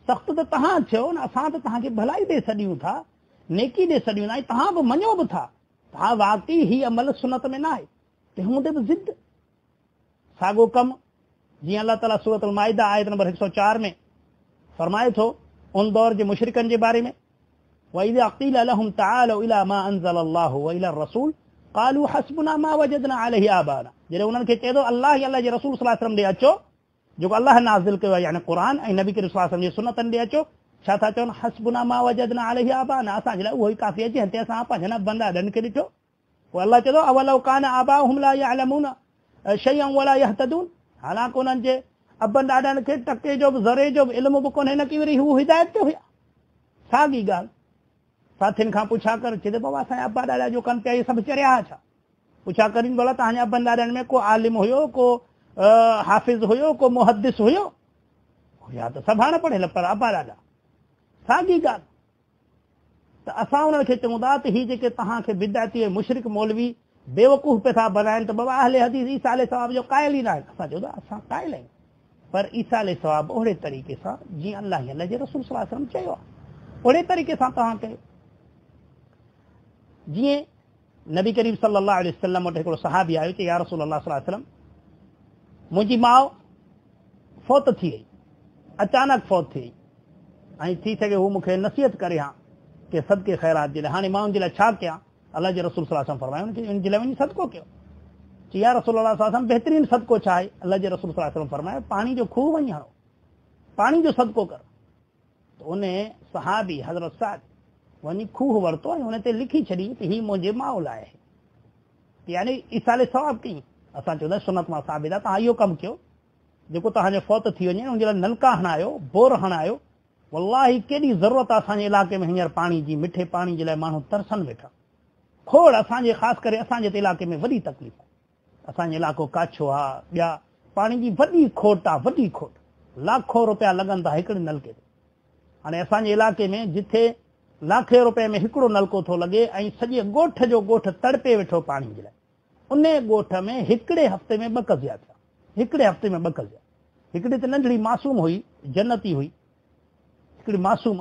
सख़्त त तव्हां थियो न असां त तव्हांखे भलाई ॾे सॾियूं था नेकी ॾे सॾियूं था ऐं तव्हां बि मञो बि था तव्हां वाक़ई हीउ अमल सुन्नत में न आहे त हूंदे बि ज़िद साॻियो कमु जीअं अल्लाह ताला सूरत अल-माइदा आयत नंबर 104 में फरमाए थो उन दौर जे मुशरिकनि जे बारे में وَإِذَا قِيلَ لَهُمْ تَعَالَوْا إِلَى مَا أَنزَلَ اللَّهُ وَإِلَى الرَّسُولِ قَالُوا حَسْبُنَا مَا وَجَدْنَا عَلَيْهِ آبَاءَنَا जॾहिं उन्हनि खे चए थो अल्लाह या अल्लाह जे रसूल सल्लल्लाहु अलैहि वसल्लम ॾे अचो जेको अल्लाह नाज़िल कयो आहे यानी क़ुर ऐं नबी करीम सल्लल्लाहु अलैहि वसल्लम जी सुन्नतनि ॾे अचो छा था चवनि हस्बुना मा वजदना अलैहि आबाना असांजे लाइ उहो ई काफ़ी आहे जंहिं ते असां पंहिंजा बंदा ॾनि खे ॾिठो पोइ अल्लाह चए थो अवलौ कान आबाहुम ला यअलमून शयअन वला यहतदून हालांकि उन्हनि जे अबनि ॾाॾनि खे टके जो बि ज़रे जो बि इल्मु बि कोन्हे न की वरी हू हिदायत ते हुया साॻी ॻाल्हि साथियुनि खां पुछा कर चए बाबा असांजा अबा ॾाॾा जो कनि पिया इहे सभु चरिया छा पुछा करीन भला तव्हांजा अबनि ॾाॾनि में को आलिम हुयो को हाफ़िज़ हुयो को मुहद्दिस हुयो या त सभु हाणे पढ़ियल पर अबा ॾाॾा साॻी ॻाल्हि त असां उन्हनि खे चऊं था त हीअ जेके तव्हांखे बिदअती मुशरिक मौलवी बेवकूफ़ पे था बनाइनि त बाबा अहले हदीस ईसा अले सवाब जो क़ाइल ई न आहिनि असां चऊं था असां क़ाइल आहियूं पर ईसा अले सवाब ओहिड़े तरीक़े सां जीअं अल्लाह जे रसूल सल्लल्लाहु अलैहि वसल्लम चयो आहे ओहिड़े तरीक़े सां तव्हां कयो जीअं नबी करीम सल्लल्लाहु अलैहि वसल्लम वटि हिकिड़ो सहाबी आयो चई या रसूलल्लाह सल्लल्लाहु अलैहि वसल्लम मुंहिंजी माउ फ़ौत थी वई अचानक फ़ौत थी वई ऐं थी सघे हू मूंखे नसीहत करे हा के सदके ख़ैरात जे लाइ हाणे मां उनजे लाइ छा कयां अल्लाह जे रसूल सल्लल्लाहु अलैहि वसल्लम फरमायो उनखे उनजे लाइ वञी सदको कयो चई या रसूलल्लाह सल्लल्लाहु अलैहि वसल्लम बहितरीन सदको छा आहे अल्लाह जे रसूल सल्लल्लाहु अलैहि वसल्लम फरमायो पाणी जो खूह वञी हणो पाणी जो सदको कर त उन सहाबी हज़रत साद वञी खूह वरितो ऐं हुन ते लिखी छॾी त हीउ मुंहिंजे माउ लाइ आहे यानी ईसाले सवाब कई असां चवंदा सुनत मां साबित आहे तव्हां इहो कमु कयो जेको तव्हांजो फ़ौत थी वञे उनजे लाइ नलका हणायो बोर हणायो वल्लाही केॾी ज़रूरत आहे असांजे इलाइक़े में हींअर पाणी जी मिठे पाणी जे लाइ माण्हू तरसनि वेठा खोड़ असांजे ख़ासि करे असांजे इलाइक़े में वॾी तकलीफ़ असांजो इलाइक़ो काछो आहे, ॿिया पाणी जी वॾी खोट आहे, वॾी खोट, लाखों रुपया लॻनि था हिकिड़े नलके ते। हाणे असांजे इलाइक़े में जिथे लाखे रुपए में हिकिड़ो नलको थो लॻे ऐं सॼे ॻोठ जो ॻोठ तड़पे वेठो पाणी जे लाइ, उन ॻोठ में हिकिड़े हफ़्ते में 2 कज़िया थिया, हिकिड़े हफ़्ते में 2 कज़िया। हिकिड़ी त नंढड़ी मासूम हुई, जन्नती हुई हिकिड़ी मासूम,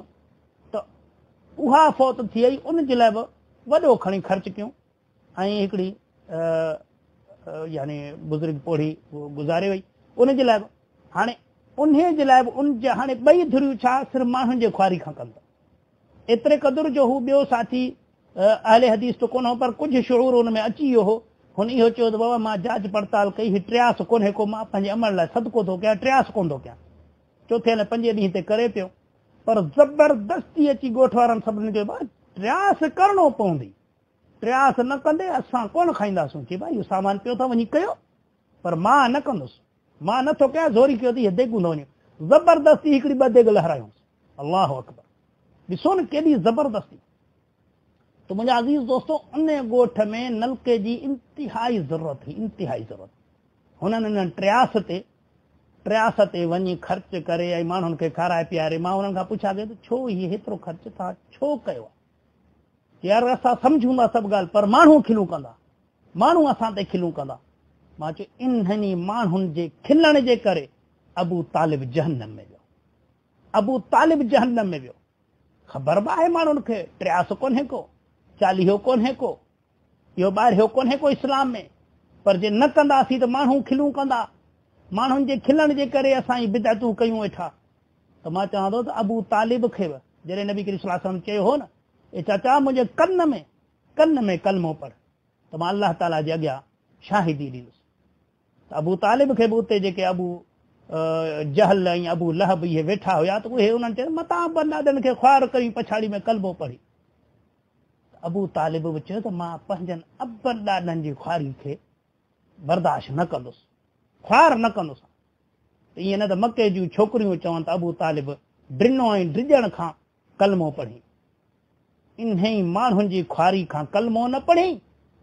त उहा फौत थी वई, उनजे लाइ बि वॾो खणी ख़र्च कयूं ऐं हिकिड़ी यानी बुज़ुर्ग पोड़ी गुज़ारे वई, उनजे लाइ बि हाणे उन जे लाइ बि उन हाणे ॿई धुरियूं छा सिर्फ़ु माण्हुनि जे ख्वारी खां कनि था। एतिरे क़दुरु जो हू ॿियो साथी अहले हदीस त कोन हो, पर कुझु शऊर हुन में अची वियो हो। हुन इहो चयो त बाबा मां जांच पड़ताल कई, ही ट्रियास कोन्हे को, मां पंहिंजे अमल लाइ सदको थो कयां, ट्रियास कोन थो कयां। चौथे न 5 ॾींहं ते करे पियो, पर ज़बरदस्ती अची ॻोठ वारनि सभिनी खे ट्रियास करणो पवंदी, ट्रियास न कंदे असां कोन खाईंदासीं। की भाई इहो सामान पियो था वञी कयो, पर मां न कंदुसि, मां नथो कयां, ज़ोरी कयो त देगूं न वञो, ज़बरदस्ती हिकिड़ी 2 देग लहरायूंसि। अल्लाहु अकबर, ॾिसो न केॾी ज़बरदस्ती। त मुंहिंजा अज़ीज़ दोस्तो, उन ॻोठ में नलके जी इंतिहाई ज़रूरत हुई, इंतिहाई ज़रूरत। हुननि ट्रियास ते वञी ख़र्च करे ऐं माण्हुनि खे खाराए पीआरे। मां हुननि खां पुछा कयो त छो हीअ हेतिरो ख़र्च तव्हां छो कयो आहे? यार असां सम्झूं था सभु ॻाल्हि, पर माण्हू खिलूं कंदा, माण्हू असां ते खिलूं कंदा। मां चयो इन्हनि माण्हुनि जे खिलण जे करे अबू तालिब जहन्नम में वियो, अबू तालिब जहन्नम में वियो। ख़बर बि आहे माण्हुनि खे ट्रियास कोन्हे को, चालीहो कोन्हे को, इहो ॿाहिरियो कोन्हे को इस्लाम में, पर जे न कंदासीं त माण्हू खिलूं कंदा। माण्हुनि जे खिलण जे करे असां ई बिदअतूं कयूं वेठा। त मां चवां थो त अबू तालिब खे बि जॾहिं नबी करीम सल्लल्लाहु अलैहि वसल्लम चयो हो न, ए चाचा मुंहिंजे कन में कलमो पढ़, त मां अलाह ताला जे अॻियां शाहिदी ॾींदुसि। त अबू तालिब खे बि उते जेके अबू जहल ऐं अबू लहब इहे वेठा हुया, त उहे उन्हनि चयो मतां ॾाॾनि खे ख्वार करी पछाड़ी में कलमो पढ़ी। अबू तालिब बि चयो त मां पंहिंजनि अबनि ॾाॾनि जी ख्वारी खे बर्दाश्त न कंदुसि, ख्वार न कंदुसि। त ईअं न त मके जूं छोकिरियूं चवनि त अबू तालिब ड्रिनो ऐं ड्रिजण खां कलमो पढ़ी, इन्ही माण्हुनि जी ख्वारी खां कलमो न पढ़ी।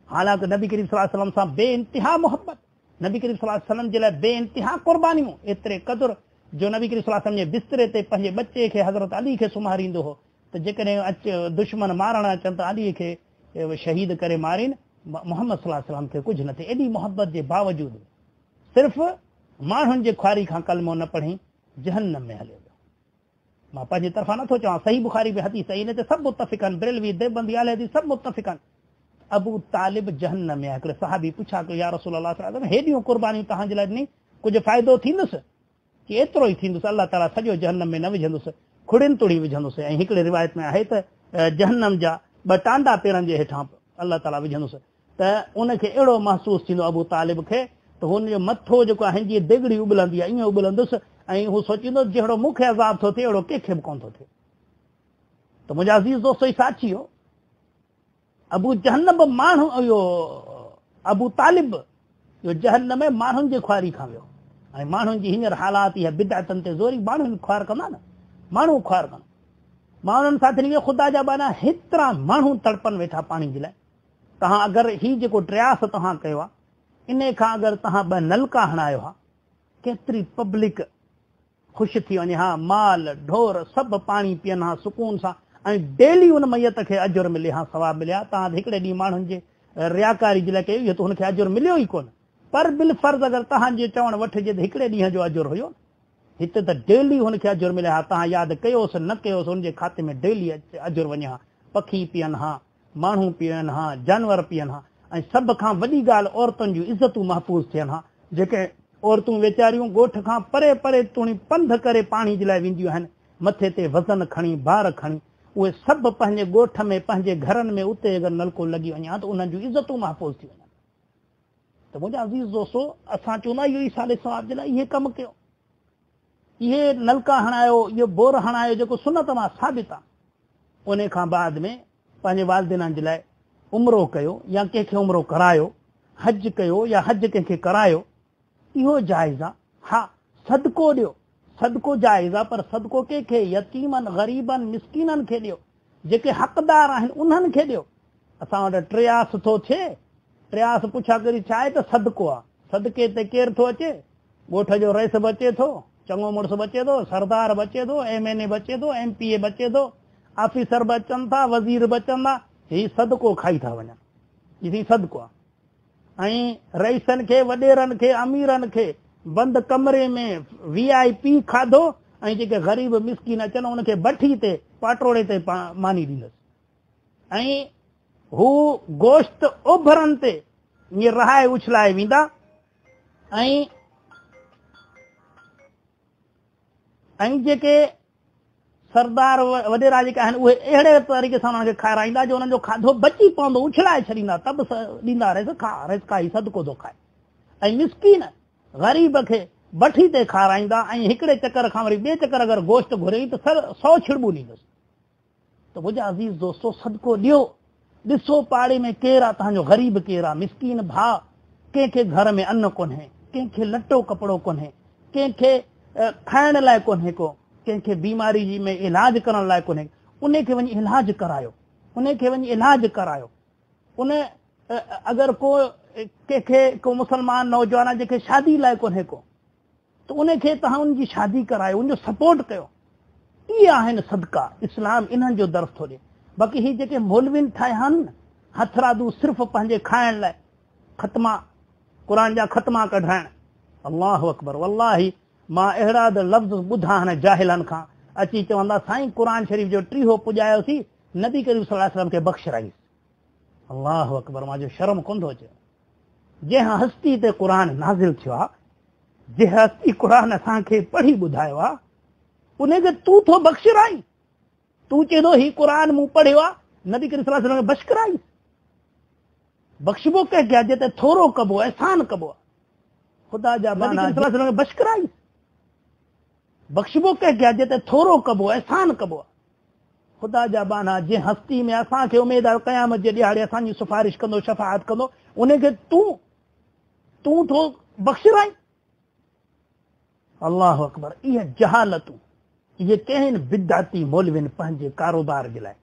हालांकि नबी करीम सल्लल्लाहु अलैहि वसल्लम सां बेइंतिहा मोहब्बत, नबी करीम सल्लल्लाहु अलैहि वसल्लम जे लाइ बेइंतिहा कुर्बानियूं, एतिरे क़दुरु जो नबी करीम सल्लल्लाहु अलैहि वसल्लम जे बिस्तरे ते पंहिंजे बचे खे हज़रत अली खे सुम्हारींदो हो। त जेकॾहिं दुश्मन मारण अचनि त अलीअ खे शहीद करे मारीनि, मोहम्मद सल्लल्लाहु अलैहि वसल्लम खे कुझु न थिए। एॾी मोहब्बत जे बावजूदि सिर्फ़ु माण्हुनि जे ख्वारी खां कलमो न पढ़ी जहन्नम में हलियो वियो। मां पंहिंजे तरफ़ां नथो चवां, सही बुखारी बि हदीस सही, न त सभु मुत्तफ़िक़न, बरेलवी देवबंदी अहले हदीस सभु मुत्तफ़िक़न। अबू तालिब जहन्नम में। हिकिड़े सहाबी पुछा कयो या रसूल अल्लाह सल्लल्लाहु अलैहि वसल्लम, हेॾियूं कुर्बानियूं तव्हांजे लाइ ॾिनी, कुझु फ़ाइदो थींदुसि? कि एतिरो ई थींदुसि, अल्लाह ताला सॼो जहन्नम में न विझंदुसि, खुड़िन तुड़ी विझंदुसि। ऐं हिकिड़े रिवायत में आहे त जहन्नम जा 2 टांडा पेरनि जे हेठां अल्लाह ताला विझंदुसि। त उनखे अहिड़ो महसूसु थींदो अबू तालिब खे, त हुनजो मथो जेको आहे जीअं देगड़ी उबलंदी आहे ईअं उबलंदुसि, ऐं हू सोचींदो जहिड़ो मूंखे अज़ाब थो थिए अहिड़ो कंहिंखे बि कोन थो थिए। त मुंहिंजा अज़ीज़ दोस्तो ई साथी हो, अबू जहन्नम माण्हू, इहो अबू तालिब इहो जहन्नम में माण्हुनि जे ख्वारी खां वियो। ऐं माण्हुनि जी हींअर हालात इहा बिदअतनि ते ज़ोरी, माण्हुनि ख्वार कंदा न, माण्हू ख्वार कंदा। मां उन्हनि साथियुनि खे ख़ुदा जा बाना हेतिरा माण्हू तड़पनि वेठा पाणी जे लाइ। तव्हां अगरि हीउ जेको ट्रियास तव्हां कयो आहे, इन खां अगरि तव्हां 2 नलका हणायो हा, केतिरी पब्लिक ख़ुशि थी वञे हा, माल ढोर सभु पाणी पीअनि हा सुकून सां, ऐं डेली उन मैयत खे अजुर मिले हा, सवाब मिले हा। तव्हां हिकिड़े ॾींहुं माण्हुनि जे रियाकारी जे लाइ कयो, इहो त हुनखे अजुर मिलियो ई कोन। पर बिल फर्ज़ अगरि तव्हांजे चवण वठिजे त हिकिड़े ॾींहं जो अजुर हुयो, हिते त डेली हुनखे अजुर मिले हा। तव्हां यादि कयोसि न कयोसि, हुनजे खाते में डेली अजुर वञे हा। पखी पीअनि हा, माण्हू पीअनि हा, जानवर पीअनि हा। ऐं सभ खां वॾी ॻाल्हि, औरतुनि जूं इज़तूं महफ़ूज़ थियनि हा। जेके औरतूं वीचारियूं ॻोठ खां परे परे तुणी पंध करे पाणी जे लाइ वेंदियूं आहिनि, मथे ते वज़न खणी भार खणी, उहे सभु पंहिंजे ॻोठ में पंहिंजे घरनि में उते अगरि नलको लॻी वञे हा त उन्हनि जूं इज़तूं महफ़ूज़ थी वञनि। त मुंहिंजा अज़ीज़ दोस्तो, असां चवंदा इहो ई साले सवाब जे लाइ इहे कमु कयो, इहे नलका हणायो, इहो बोर हणायो, जेको सुनत मां साबित आहे। उन खां बाद में पंहिंजे वालिदिननि जे लाइ उमिरो कयो, या कंहिंखे उमिरो करायो, हज कयो या हज कंहिंखे करायो, इहो जाइज़ आहे। हा, सदको ॾियो, सदको जाइज़ आहे, पर सदको कंहिंखे, यतीमनि, ग़रीबनि, मिसकीननि खे ॾियो, जेके हक़दार आहिनि उन्हनि खे ॾियो। असां वटि ट्रियास थो थिए प्रयास पुछा करी छा आहे त सदको आहे, सदके ते केरु थो अचे, ॻोठ जो रईस बि अचे थो, चङो मुड़ुस बि अचे थो, सरदार बि अचे थो, MNA बि अचे थो, MPA बि अचे थो, ऑफिसर बि अचनि था, वज़ीर बि अचनि था, हीउ सदको खाई था वञनि, हीउ सदको आहे। ऐं रईसनि खे, वॾेरनि खे, अमीरनि खे बंदि कमरे में VIP खाधो, ऐं जेके ग़रीब मिसकीन अचनि उनखे भठी ते पाटोड़े ते मानी ॾींदसि, ऐं हू गोश्त ओभरनि ते ईअं रहाए उछलाए वेंदा, ऐं जेके सरदार वॾेरा जेके आहिनि उहे अहिड़े तरीक़े सां उन्हनि खे खाराईंदा जो उन्हनि जो खाधो बची पवंदो, उछलाए छॾींदा, तब ॾींदा रहिस खाई सदको थो खाए। ऐं मिसकीन ग़रीब खे भठी ते खाराईंदा, ऐं हिकिड़े चकर खां वरी ॿिए चकर अगरि गोश्त घुरे त 100 छिड़बूं ॾींदुसि। त मुंहिंजा अज़ीज़ दोस्तो, सदको ॾियो। ॾिसो पाड़े में केरु आहे तव्हांजो ग़रीब, केरु आहे मिसकीन भाउ, कंहिंखे घर में अन्न कोन्हे, कंहिंखे लटो कपिड़ो कोन्हे, कंहिंखे खाइण लाइ कोन्हे को, कंहिंखे बीमारी जी में इलाज करण लाइ कोन्हे, उनखे वञी इलाज करायो, उनखे वञी इलाज करायो। उन अगरि कंहिंखे को मुस्लमान नौजवान जेके शादी लाइ कोन्हे को, त उनखे तव्हां उनजी शादी करायो, उनजो सपोर्ट कयो। इहे आहिनि सदका, इस्लाम इन्हनि जो दर्स थो ॾे। बाक़ी ही जेके मौलविन ठाहिया आहिनि हथरादू सिर्फ़ु पंहिंजे खाइण लाइ, ख़तमा क़ुर जा ख़तमा कढाइण, अल्लाहु अकबर। वल्लाही मां अहिड़ा लफ़्ज़ ॿुधा आहिनि जाहिलनि खां, अची चवंदा साईं क़ुर शरीफ़ जो 3 पुॼायोसीं, नबी करीम सल्लल्लाहु अलैहि वसल्लम खे बख़्शराईं। अल्लाहु अकबर, मां जो शर्म कोन थो अचे। जंहिं हस्ती ते क़ुर नाज़िल थियो आहे, जंहिं हस्ती क़ुर असांखे पढ़ी ॿुधायो आहे, उनखे तूं थो बख़्शराईं। तूं चए थो ही क़ुर मूं पढ़ियो आहे, नबी करीम सल्लल्लाहु अलैहि वसल्लम खे बख़्श कराईं। बख़्शबो कंहिंखे आहे जिते थोरो कबो आहे, एहसान कबो आहे। ख़ुदा जा नबी करीम सल्लल्लाहु अलैहि वसल्लम खे बख़्श कराईं। बख़्शबो कंहिंखे आहे जिते थोरो कबो आहे, एहसान कबो आहे। ख़ुदा जा बाना जंहिं हस्ती में असांखे उमेद आहे क़यामत जे ॾियारे असांजी सिफारिश कंदो, शफ़ाअत कंदो, उनखे तूं थो बख़्शराईं। अल्लाहु अकबर। इहे जहालतूं, इहे कंहिं बिदअती मौलविन पंहिंजे कारोबार जे लाइ,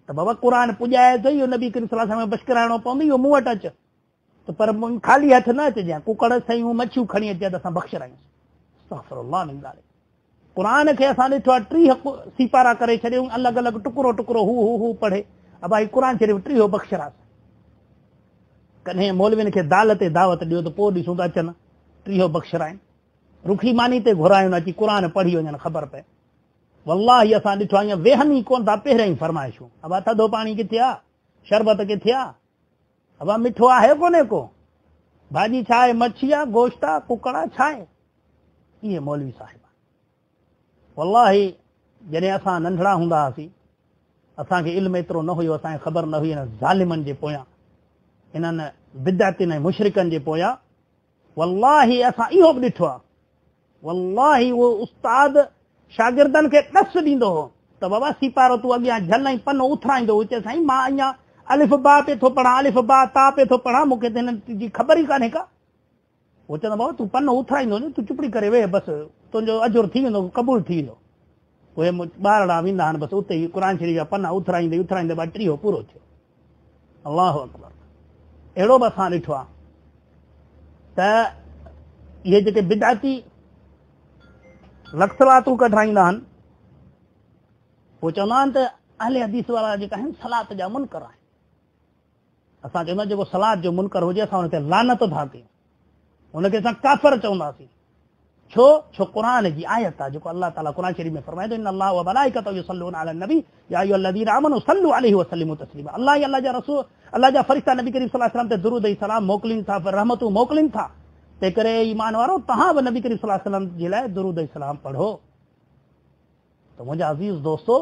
त बाबा क़ुर पुॼाए थो, इहो नबी करीम सल्लल्लाहु अलैहि वसल्लम खे बख़्श कराइणो पवंदो, इहो मूं वटि अच, त पर ख़ाली हथ न अचिजांइ, कुकड़ सयूं मच्छियूं खणी अचे त असां बख़्शरायूं। अस्तग़फिरुल्लाह मिन ज़ालिक। क़ुर खे असां ॾिठो आहे 30 सिपारा करे छॾियूं, अलॻि अलॻि टुकड़ो हू पढ़े, भाई क़ुर शरीफ़ 30 बख़्शरास। कॾहिं मौलविन खे दाल ते दावत ॾियो त पोइ ॾिसूं था अचनि 30 बख़्शराइनि, रुखी मानी ते घुरायूं अची क़ुर पढ़ी वञनि, ख़बर पए। वल्लाही असां ॾिठो आहे, वेहनी कोन था, पहिरियों ई फरमाइशूं, अबा थधो पाणी किथे आहे, शरबत किथे आहे, अबा मिठो आहे कोन्हे को, भाॼी छा आहे, मच्छी आहे, गोश्त आहे, कुकड़ आहे, छा आहे। इहे मौलवी साहिब वल्लाही जॾहिं असां नंढड़ा हूंदा हुआसीं, असांखे इल्मु एतिरो न हुयो, असांखे ख़बर न हुई हिन ज़ालिमनि जे पोयां, इन्हनि बिदअतियुनि ऐं मुशरिकनि जे पोयां। वल्लाही असां इहो बि ॾिठो आहे, वल्लाही उहो उस्ताद शागिर्दनि खे ॾस ॾींदो हो त बाबा सिपारो तूं अॻियां झल ऐं पनो उथराईंदो, चए साईं मां अञा अलिफ बा पे थो पढ़ां, अलिफ बा ता पे थो पढ़ां, मूंखे त हिन जी ख़बर ई कान्हे का। उहो चवंदो बाबा तूं पनो उथराईंदो न, तूं चुपड़ी करे वेह, बसि तुंहिंजो अजुर थी वेंदो, क़बूल थी वेंदो। उहे ॿारड़ा वेंदा आहिनि, बसि उते ई क़ुर शरीफ़ जा पना उथराईंदे 30 पूरो थियो। अल्लाहु अकबर। अहिड़ो बि असां ॾिठो आहे त इहे जेके बिदअती लक्सलातूं कढाईंदा आहिनि, पोइ चवंदा आहिनि त अहले हदीस वारा जेका आहिनि सलात जा मुनकर आहिनि। असां चवंदा जेको सलात जो मुनकर हुजे असां हुन ते लानत था कयूं, हुनखे असां काफ़िर चवंदासीं। छो क़ुर जी आयत आहे, जेको अल्लाह ताला क़ुर शरीफ़ में फरमाए थो, इन अल्लाह व मलाइकतहु युसल्लूना अलन नबी या अय्युहल्लज़ीना आमनू सल्लू अलैहि वसल्लिमू तस्लीमा। अल्लाह या अल्लाह जा रसूल, अल्लाह जा फरिश्ता नबी करीम सल्लल्लाहु अलैहि वसल्लम ते दुरूद ऐं सलाम मोकिलीनि था, रहमतूं मोकिलीनि था। तंहिं करे ईमान वारो तव्हां बि नबी करीम सल्लल्लाहु अलैहि वसल्लम जे लाइ दुरूद ऐं सलाम पढ़ो। त मुंहिंजा अज़ीज़ दोस्तो,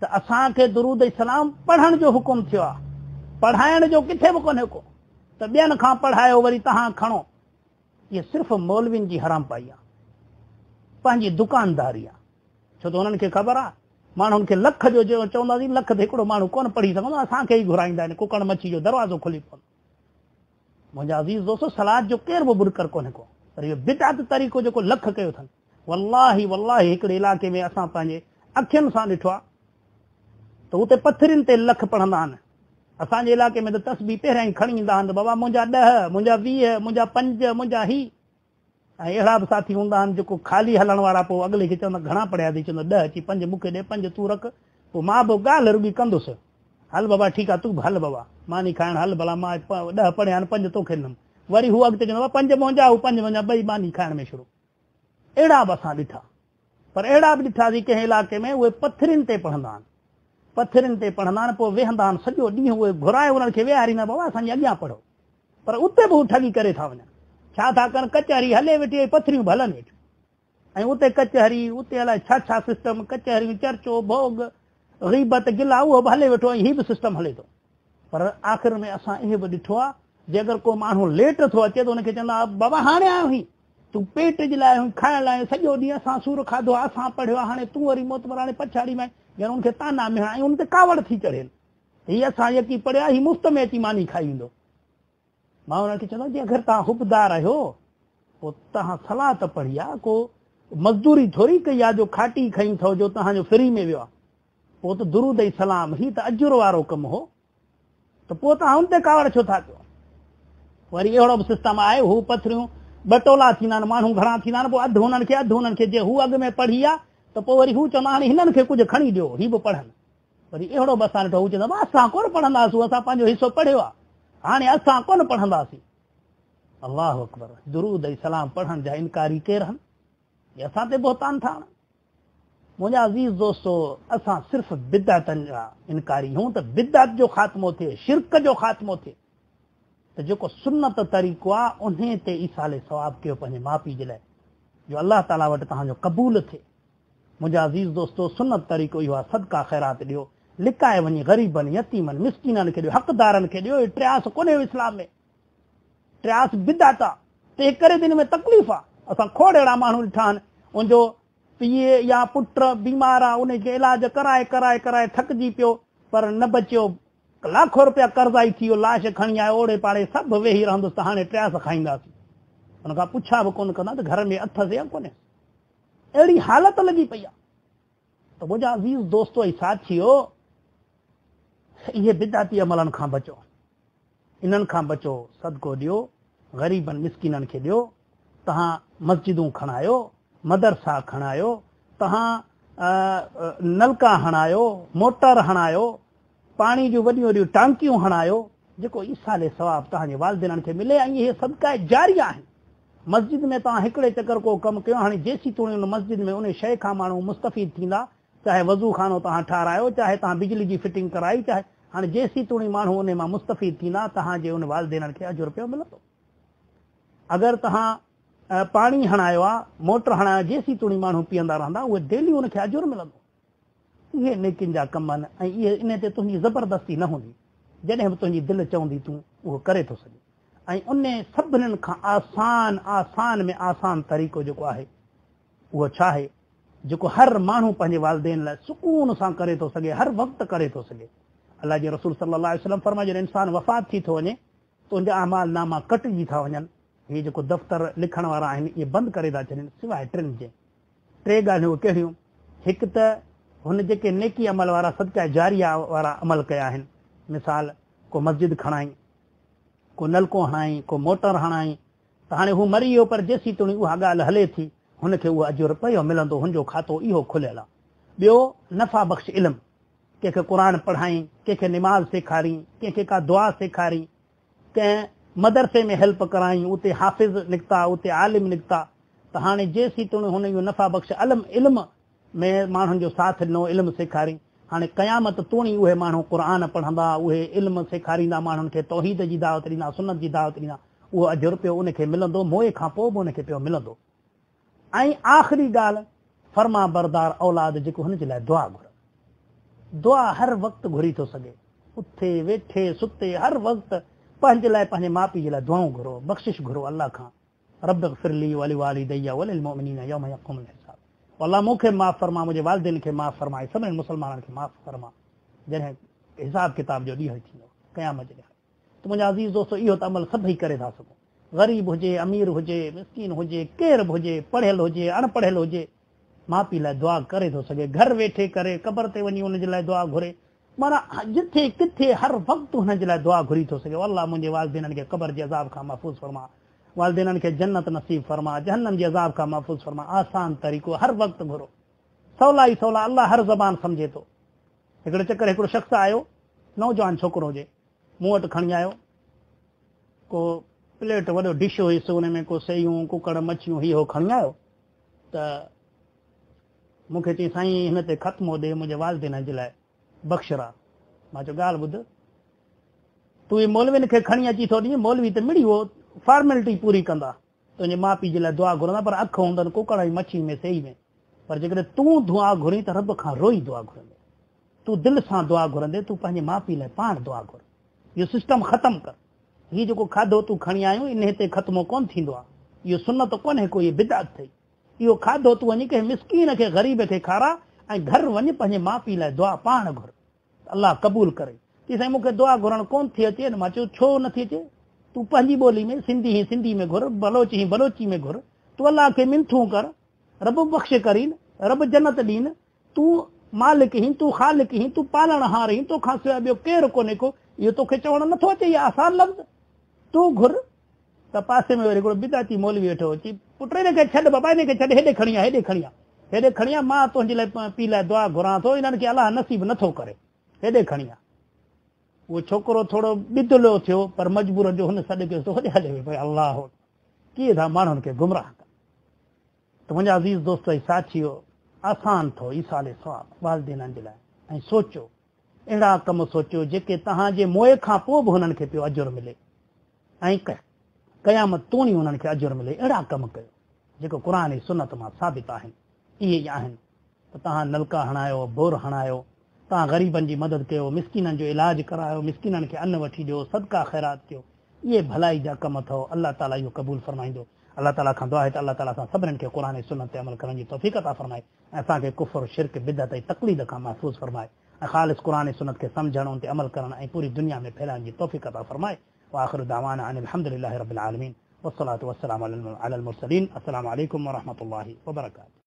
त असांखे दुरूद ऐं सलाम पढ़ण जो हुकुम थियो आहे, पढ़ाइण जो किथे बि कोन्हे को, त ॿियनि खां पढ़ायो वरी तव्हां खणो। इहे सिर्फ़ु मौलविन जी हराम पाई आहे, पंहिंजी दुकानदारी आहे। छो त हुननि खे ख़बर आहे माण्हुनि खे लख जो चवंदासीं, लख ते हिकिड़ो माण्हू कोन पढ़ी सघंदो, असांखे ई घुराईंदा आहिनि, कुकड़ मच्छी जो दरवाज़ो खुली पवंदो। मुंहिंजा अज़ीज़ दोस्तो, सलाद जो केर बि बुरकर कोन्हे को, पर इहो बिदअत तरीक़ो जेको लख कयो अथनि। वल्लाही वल्लाही हिकिड़े इलाइक़े में असां पंहिंजे अखियुनि सां ॾिठो आहे त हुते पथरियुनि ते लख पढ़ंदा आहिनि, असांजे इलाइक़े में त तस्बी पहिरियां ई खणी ईंदा आहिनि बाबा मुंहिंजा 10 मुंहिंजा 20 मुंहिंजा 5 मुंहिंजा ही ऐं अहिड़ा बि साथी हूंदा आहिनि जेको ख़ाली हलण वारा पोइ अॻिले खे चवंदा घणा पढ़िया अथई चवंदो 10 अची 5 मूंखे ॾे 5 तूं रख पोइ मां बि ॻाल्हि रुॻी कंदुसि हल बाबा ठीकु आहे तूं बि हल बाबा मानी खाइण हल भला मां 10 पढ़िया आहिनि 5 तोखे ॾिनमि वरी हू अॻिते चवंदो 5 मुंहिंजा हू 5 मुंहिंजा ॿई मानी खाइण में शुरू अहिड़ा बि असां ॾिठा पर अहिड़ा बि ॾिठासीं कंहिं इलाइक़े में उहे पथरियुनि ते पढ़ंदा आहिनि पथरियुनि ते पढ़ंदा आहिनि पोइ वेहंदा आहिनि सॼो ॾींहुं उहे घुराए उन्हनि खे विहारींदा बाबा असांजे अॻियां पढ़ो पर उते बि हू ठगी करे था वञनि छा था कनि कचहरी हले वेठी पथरियूं बि हलनि वेठियूं ऐं उते कचहरी उते अलाए छा छा सिस्टम कचहरियूं चर्चो भोग ग़ीबत गिला उहो बि हले वेठो ऐं हीउ बि सिस्टम हले थो पर आख़िर में असां इहो बि ॾिठो आहे जे अगरि को माण्हू लेट थो अचे त हुनखे चवंदा बाबा हाणे आयो हुई तूं पेट जे लाइ खाइण लाइ सॼो ॾींहुं असां सूर खाधो आहे असां पढ़ियो आहे हाणे तूं वरी मोतबर हाणे पछाड़ी में ॼण हुनखे ताना में ऐं हुन ते कावड़ थी चढ़ेनि हीअ असां यकी पढ़िया हीउ मुफ़्त में अची मानी खाई ईंदो मां हुनखे चवंदो जे अगरि तव्हां हुबदार आहियो पोइ तव्हां सलाह पढ़ी आहे को मज़दूरी थोरी कई आहे जो खाटी खई अथव जो तव्हांजो फ्री में वियो आहे पोइ त दुरूद ई सलाम ही त अजुर वारो कमु हो त पोइ तव्हां हुन ते कावड़ छो था कयो वरी अहिड़ो बि सिस्टम आहे हू पथरियूं बटोला थींदा आहिनि माण्हू घणा थींदा आहिनि पोइ अधु हुननि खे जे हू अॻु में पढ़ी आहे त पोइ वरी हू चवंदा हाणे हिननि खे कुझु खणी ॾियो ही बि पढ़नि वरी अहिड़ो बि असां ॾिठो हू चवंदा असां कोन पढ़ंदासीं असां पंहिंजो हिसो पढ़ियो आहे हाणे असां कोन पढ़ंदासीं अल्लाह अकबर दुरूद ऐं सलाम पढ़ण जा इनकारी केरु आहिनि असां ते बोहतान था आणनि मुंहिंजा अज़ीज़ दोस्तो असां सिर्फ़ु बिदअतनि जा इनकारी हूं त बिदअत जो ख़ात्मो थिए शिरक जो ख़ात्मो थिए त जेको सुन्नत तरीक़ो आहे उन ते ईसाले सवाब कयो पंहिंजे माउ पीउ जे लाइ जो अलाह ताला वटि तव्हांजो क़बूल थिए मुंहिंजा अज़ीज़ दोस्तो सुन्नत तरीक़ो इहो आहे सदका ख़ैरात ॾियो लिकाए वञी ग़रीबनि यतीमनि मिसकीननि खे ॾियो हक़दारनि खे ॾियो ट्रियास कोन्हे इस्लाम में ट्रियास बिदअत आहे तंहिं करे दिन में तकलीफ़ आहे असां खोड़ अहिड़ा माण्हू ॾिठा आहिनि उनजो पीउ या पुट बीमार आहे उनखे इलाज कराए कराए कराए थकिजी पियो पर न बचियो लाखों रुपया कर्ज़ाई थी वियो लाश खणी आयो ओड़े पाड़े सभु वेही रहंदुसि त हाणे ट्रियास खाईंदासीं हुन खां पुछा बि कोन कंदा त घर में अथसि या कोन्हे अहिड़ी हालत लॻी पई आहे त मुंहिंजा अज़ीज़ दोस्तो ऐं साथियो इहे बिदअती अमलनि खां बचो इन्हनि खां बचो सदको ॾियो ग़रीबनि मिसकीननि खे ॾियो तव्हां मस्जिदूं खणायो मदरसा खणायो तव्हां नलका हणायो मोटर हणायो पाणी जूं वॾियूं वॾियूं टांकियूं हणायो जेको ईसाले सवाब तव्हांजे वालिदिननि खे मिले ऐं इहे सदका जारी आहिनि मस्जिद में तव्हां हिकिड़े चकर को कमु कयो हाणे जेसी तूणी उन मस्जिद में उन शइ खां माण्हू मुस्तफ़ीद थींदा चाहे वज़ू खानो तव्हां ठारायो चाहे तव्हां बिजली जी फिटिंग कराई चाहे हाणे जेसी तूणी माण्हू उन मां मुस्तफ़ीद थींदा तव्हांजे उन वालिदिननि खे अजर रुपयो मिलंदो अगरि तव्हां पाणी हणायो आहे मोटर हणायो जेसी तूणी माण्हू पीअंदा रहंदा उहे डेली उनखे अजर मिलंदो इहे नेकिन जा कम आहिनि ऐं इहे इन ते तुंहिंजी ज़बरदस्ती न हूंदी जॾहिं बि तुंहिंजी दिलि चवंदी तूं उहो करे थो सघे ऐं उन सभिनीनि खां आसान में आसान तरीक़ो जेको आहे उहो छा आहे जेको हर माण्हू पंहिंजे वालिदेन लाइ सुकून सां करे थो सघे हर वक़्तु करे थो सघे अलाह जे रसूल सल्लल्लाहु अलैहि वसल्लम फरमाए जॾहिं इंसानु वफ़ात थी थो वञे त उनजा अमाल नामा कटिजी था वञनि इहे जेको दफ़्तर लिखण वारा आहिनि इहे बंदि करे था छॾनि सवाइ टिनि जे 3 ॻाल्हियूं कहिड़ियूं हिकु त हुन जेके नेकी अमल वारा सदका जारिया वारा अमल कया आहिनि मिसाल को मस्जिद खणाई को नलको हणाई को मोटर हणाई त हाणे हू मरी वियो पर जेसी तुणी उहा ॻाल्हि हले थी हुनखे उहो अजर रुपयो मिलंदो हुनजो खातो इहो खुलियल आहे ॿियो नफ़ा बख़्श इल्मु कंहिंखे क़ुर पढ़ाई कंहिंखे निमाज़ सेखारी कंहिंखे का दुआ सेखारी कंहिं मदरसे में हेल्प कराई उते हाफ़िज़ निकिता उते आलिम निकिता त हाणे जेसी तुणी हुन जो नफ़ा बख़्श इल्मु में माण्हुनि जो साथ ॾिनो इल्मु सेखारी हाणे क़यामत तूणी उहे माण्हू क़ुर पढ़ंदा उहे इल्मु सेखारींदा माण्हुनि खे तौहीद जी दावत ॾींदा सुन्नत जी दावत ॾींदा उहो अजर रुपयो उनखे मिलंदो मोए खां पोइ बि उनखे पियो मिलंदो ऐं आख़िरी ॻाल्हि फर्मा बरदार औलाद जेको हुनजे लाइ दुआ घुर दुआ हर वक़्तु घुरी थो सघे उथे वेठे सुते हर वक़्तु पंहिंजे लाइ पंहिंजे माउ पीउ जे लाइ दुआऊं घुरो बख़्शिश घुरो अलाह खां रब ग़फिरली वली वालिदैया वलिल मुमिनीन यौम यक़ूमुल हिसाब अल्लाह मूंखे माफ़ फरमा मुंहिंजे वालिदिन खे माफ़ फरमाए सभिनी मुस्लमाननि खे माफ़ फरमा जॾहिं हिसाब किताब जो ॾींहुं थींदो क़यामत जे त मुंहिंजा अज़ीज़ दोस्तो इहो त अमल सभई करे था सघूं ग़रीब हुजे अमीर हुजे मिसकीन हुजे केरु बि हुजे पढ़ियल हुजे अनपढ़ियल हुजे माउ पीउ लाइ दुआ करे थो सघे घर वेठे करे क़बर ते वञी हुनजे लाइ दुआ घुरे माना जिथे किथे हर वक़्तु हुन जे लाइ दुआ घुरी थो सघे, अल्लाह मुंहिंजे वालिदैननि खे क़बर जे अज़ाब खां महफ़ूज़ फरमा, वालिदैननि खे जन्नत नसीब फरमा, जहन्नम जे अज़ाब खां महफ़ूज़ फरमा। आसान तरीक़ो हर वक़्तु घुरो, सवला ई सवला, अल्लाह हर ज़बान सम्झे थो। हिकिड़े चकर हिकिड़ो शख़्स आयो, नौजवान छोकिरो हुजे, मूं वटि खणी आयो, को प्लेट वॾो डिश हुयसि, हुन में को सयूं कुकड़ मच्छियूं ही हो खणी आयो, त मूंखे चई साईं हिन ते ख़त्मो ॾे मुंहिंजे वालिदैन जे लाइ बख़्शरा। मां चयो ॻाल्हि ॿुध, तूं ई मौलवियुनि खे खणी अची थो ॾींहुं, मौलवी त मिड़ी वो फॉर्मेलिटी पूरी कंदा, तुंहिंजे माउ पीउ जे लाइ दुआ घुरंदा, पर अखि हूंदनि कुकड़ ऐं मच्छी में सही में। पर जेकॾहिं तूं दुआ घुरी त रब खां रोई दुआ घुरंदे, तूं दिलि सां दुआ घुरंदे, तूं पंहिंजे माउ पीउ लाइ पाण दुआ घुर। इहो सिस्टम ख़तमु कर। हीउ जेको खाधो तूं खणी आयो इन हिते ख़त्मो कोन थींदो आहे, इहो सुनत कोन्हे को, इहो बिदअत अथई। इहो खाधो तूं वञी कंहिं मिसकीन खे ग़रीब खे खारा ऐं घर वञी पंहिंजे माउ पीउ लाइ दुआ पाण घुर, अल्लाह क़बूल करे। की साईं मूंखे दुआ घुरणु कोन थी अचे न। मां चयो छो नथी अचे? तूं पंहिंजी ॿोली में सिंधी ही सिंधी में घुर, बलोची ही बलोची में घुर, तूं अल्लाह खे मिनथूं कर, रब बख़्श करीन, रब जन्नत ॾीन, तूं मालिक ही, तूं ख़ालिक ही, तूं पालणहार ही, तोखां सवाइ ॿियो केरु कोन्हे को। इहो तोखे चवणु नथो अचे, इहा आसान लफ़्ज़, तूं घुर। त पासे में वरी हिकिड़ो बिदाती मौलवी वेठो अची, पुट हिनखे छॾ बाबा, हिनखे छॾ, हेॾे खणी आ, हेॾे खणी आ, हेॾे खणी आ, मां तुंहिंजे लाइ पीउ लाइ दुआ घुरां थो, इन्हनि खे अलाह नसीब नथो करे, हेॾे खणी आ। उहो छोकिरो थोरो ॿिदलो थियो, पर मजबूर जो हुन सॾु कयोसि, होॾे हले भई अलाह कीअं था माण्हुनि खे गुमराह कनि। त मुंहिंजा अज़ीज़ दोस्त ऐं साथियो, आसान थो ईसाले सवाब वालिदैननि जे लाइ, ऐं सोचो अहिड़ा कम सोचियो जेके तव्हांजे मोए खां पोइ बि हुननि खे पियो अजुर मिले, ऐं क़यामत तूणी हुननि खे अजुर मिले। अहिड़ा कम कयो जेको क़ुर ऐं सुनत मां साबित आहिनि, इहे ई आहिनि। त तव्हां नलका हणायो, बोर हणायो, तव्हां ग़रीबनि जी मदद कयो, मिसकिननि जो इलाज करायो, मिसकिननि खे अन्न वठी ॾियो, सदका ख़ैरात कयो, इहे भलाई जा कम अथव। अल्लाह ताला इहो क़बूल फरमाईंदो। अल्लाह ताला खां दुआ आहे त अल्लाह ताला असां सभिनीनि खे क़ुर ऐं सुनत ते अमल करण जी तौफ़ीक़ अता फरमाए, ऐं असांखे कुफ़र, शिरक, बिदअत ऐं तक़लीद खां महफ़ूज़ फरमाए, ऐं ख़ालिस क़ुर ऐं सुनत खे सम्झण, उन ते अमल करण ऐं पूरी दुनिया में फैलाइण जी तौफ़ीक़ अता फरमाए। व आख़िरु दावाना अनिल हम्दुलिल्लाहि रब्बिल आलमीन, वस्सलातु वस्सलामु अलल मुरसलीन। अस्सलामु अलैकुम व रहमतुल्लाहि व बरकातुहू।